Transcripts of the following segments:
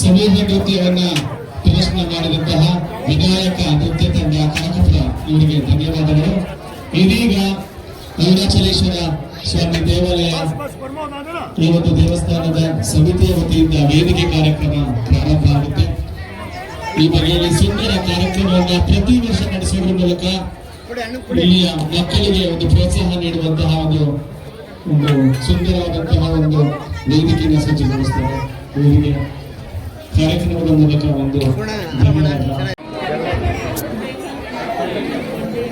ಸಮೂಹ ನೃತ್ಯವನ್ನ ಪ್ರದರ್ಶನ ಮಾಡಿದಂತಹ ವಿನಾಯಕ ನೃತ್ಯ ತಂಡ ಕನಕಪುರ ಇವರಿಗೆ ಧನ್ಯವಾದಗಳು. ಇದೀಗ ಅರುಣಾಚಲೇಶ್ವರ ಸ್ವಾಮಿ ದೇವಾಲಯ ಇವತ್ತು ದೇವಸ್ಥಾನದ ಸಮಿತಿಯ ವತಿಯಿಂದ ವೇದಿಕೆ ಕಾರ್ಯಕ್ರಮ ಪ್ರಾರಂಭ ಆಗುತ್ತೆ. ಈ ಬಗೆಯಲ್ಲಿ ಸುಂದರ ಕಾರ್ಯಕ್ರಮವನ್ನು ಪ್ರತಿ ವರ್ಷ ನಡೆಸುವುದರ ಮೂಲಕ ಇಲ್ಲಿಯ ಮಕ್ಕಳಿಗೆ ಒಂದು ಪ್ರೋತ್ಸಾಹ ನೀಡುವಂತಹ ಒಂದು ಸುಂದರವಾದಂತಹ ಒಂದು ವೇದಿಕೆಯನ್ನು ಸಜ್ಜುಗೊಳಿಸ್ತಾರೆ. ವೇದಿಕೆ ಕಾರ್ಯಕ್ರಮದ ಮೂಲಕ ಒಂದು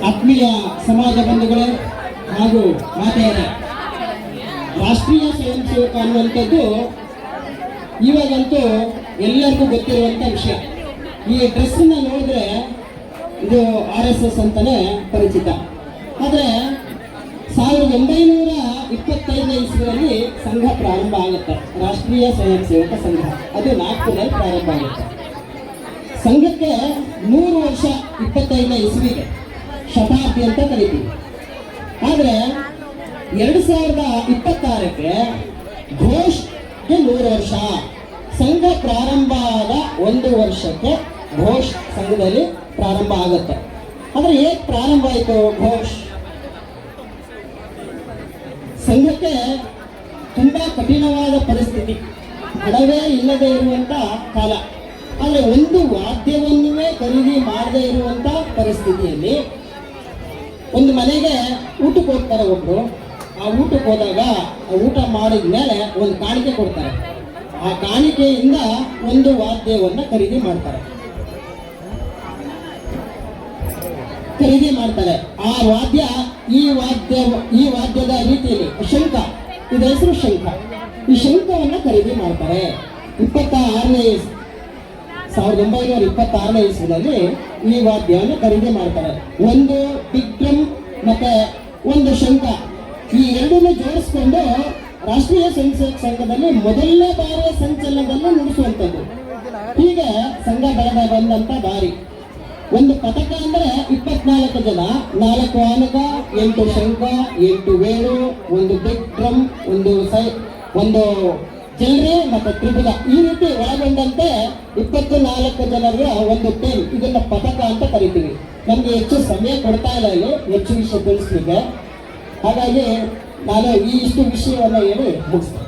ಆತ್ಮೀಯ ಸಮಾಜ ಬಂಧುಗಳೇ ಹಾಗೂ ಮಾತೆಯರೇ, ರಾಷ್ಟ್ರೀಯ ಸ್ವಯಂ ಸೇವಕ ಅನ್ನುವಂಥದ್ದು ಇವಾಗಂತೂ ಎಲ್ಲರಿಗೂ ಗೊತ್ತಿರುವಂಥ ವಿಷಯ. ಈ ಡ್ರೆಸ್ಸನ್ನು ನೋಡಿದ್ರೆ ಇದು RSS ಅಂತಾನೆ ಪರಿಚಿತ. ಆದರೆ 1925ನೇ ಇಸ್ವಿಯಲ್ಲಿ ಸಂಘ ಪ್ರಾರಂಭ ಆಗುತ್ತೆ, ರಾಷ್ಟ್ರೀಯ ಸ್ವಯಂ ಸೇವಕ ಸಂಘ. ಅದು ನಾಗ್ಪುರದಲ್ಲಿ ಪ್ರಾರಂಭ ಆಗುತ್ತೆ. ಸಂಘಕ್ಕೆ 100 ವರ್ಷ 25ನೇ ಇಸ್ವಿಗೆ ಶತಾಬ್ದಿ ಅಂತ ಕರಿತೀವಿ. ಆದರೆ 2026ಕ್ಕೆ ಘೋಷ್ಗೆ 100 ವರ್ಷ. ಸಂಘ ಪ್ರಾರಂಭ ಆದ 1 ವರ್ಷಕ್ಕೆ ಘೋಷ್ ಸಂಘದಲ್ಲಿ ಪ್ರಾರಂಭ ಆಗುತ್ತೆ. ಆದರೆ ಹೇಗೆ ಪ್ರಾರಂಭ ಆಯಿತು ಘೋಷ್? ಸಂಘಕ್ಕೆ ತುಂಬಾ ಕಠಿಣವಾದ ಪರಿಸ್ಥಿತಿ, ಹಣವೇ ಇಲ್ಲದೆ ಇರುವಂತ ಕಾಲ. ಆದರೆ ಒಂದು ವಾದ್ಯವನ್ನೇ ಖರೀದಿ ಮಾಡದೇ ಇರುವಂತ ಪರಿಸ್ಥಿತಿಯಲ್ಲಿ ಒಂದು ಮನೆಗೆ ಊಟಕ್ಕೆ ಹೋಗ್ತಾರೆ ಒಬ್ರು. ಆ ಊಟಕ್ಕೆ ಹೋದಾಗ ಆ ಊಟ ಮಾಡಿದ ಮೇಲೆ ಒಂದು ಕಾಣಿಕೆ ಕೊಡ್ತಾರೆ. ಆ ಕಾಣಿಕೆಯಿಂದ ಒಂದು ವಾದ್ಯವನ್ನ ಖರೀದಿ ಮಾಡ್ತಾರೆ. ಆ ವಾದ್ಯ ಈ ವಾದ್ಯದ ರೀತಿಯಲ್ಲಿ ಶಂಖ, ಇದು ಹೆಸರು ಶಂಖ. ಈ ಶಂಖವನ್ನ ಖರೀದಿ ಮಾಡ್ತಾರೆ. 1926ನೇ ಇಸ್ವಿನಲ್ಲಿ ಈ ವಾದ್ಯವನ್ನು ಖರೀದಿ ಮಾಡ್ತಾರೆ. ಒಂದು ಬಿಗ್ ಡ್ರಮ್ ಮತ್ತೆ ಒಂದು ಶಂಖ, ಈ ಎರಡನ್ನು ಜೋಡಿಸ್ಕೊಂಡು ರಾಷ್ಟ್ರೀಯ ಸ್ವಯಂ ಸೇವಕ ಸಂಘದಲ್ಲಿ ಮೊದಲನೇ ಬಾರಿಯ ಸಂಚಲನದಲ್ಲಿ ನುಡಿಸುವಂಥದ್ದು. ಹೀಗೆ ಸಂಘ ಬೆಳೆದ ಬಂದಂತ ದಾರಿ. ಒಂದು ಪಥಕ ಅಂದ್ರೆ 24 ಜನ, 4 ಆನಕ, 8 ಶಂಖ, 8 ವೇಣು, ಒಂದು ಬಿಗ್ ಡ್ರಮ್, ಒಂದು ಜಲ್ರಿ ಮತ್ತೆ ತ್ರಿಭುಜ, ಈ ರೀತಿ ಒಳಗೊಂಡಂತೆ 24 ಜನರಿಗೆ ಒಂದು ಟೀಮ್. ಇದನ್ನ ಪಥಕ ಅಂತ ಕರಿತೀವಿ. ನಮ್ಗೆ ಹೆಚ್ಚು ಸಮಯ ಕೊಡ್ತಾ ಇಲ್ಲ ಇಲ್ಲಿ ಹೆಚ್ಚು ವಿಷಯ ತಿಳಿಸ್ಲಿಕ್ಕೆ. ಹಾಗಾಗಿ ನಾನು ಇಷ್ಟು ವಿಷಯವನ್ನ ಹೇಳಿ ಮುಗಿಸ್ತೇನೆ.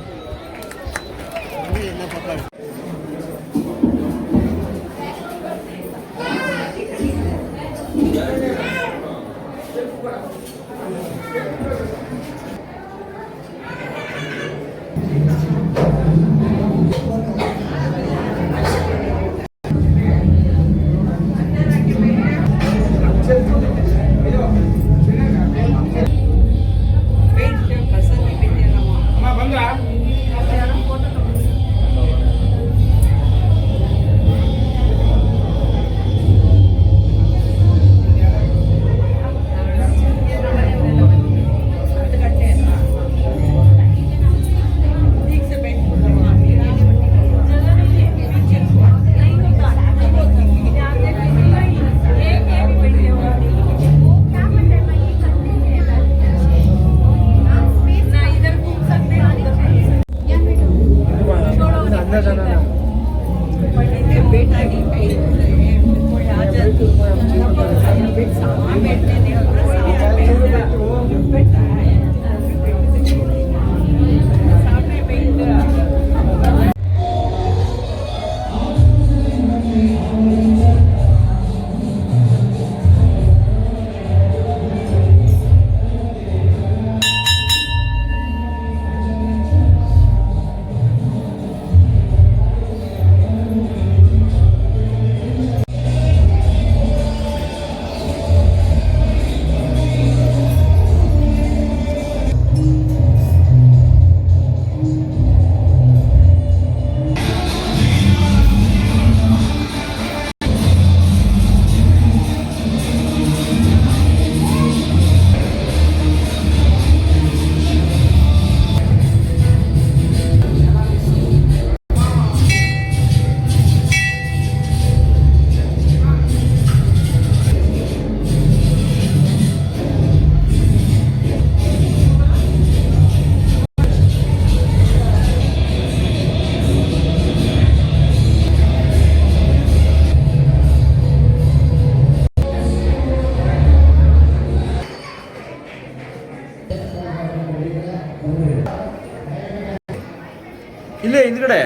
ಹಿಂದ್ಗಡೆ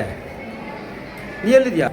ನೀ ಎಲ್ಲಿದ್ಯಾ?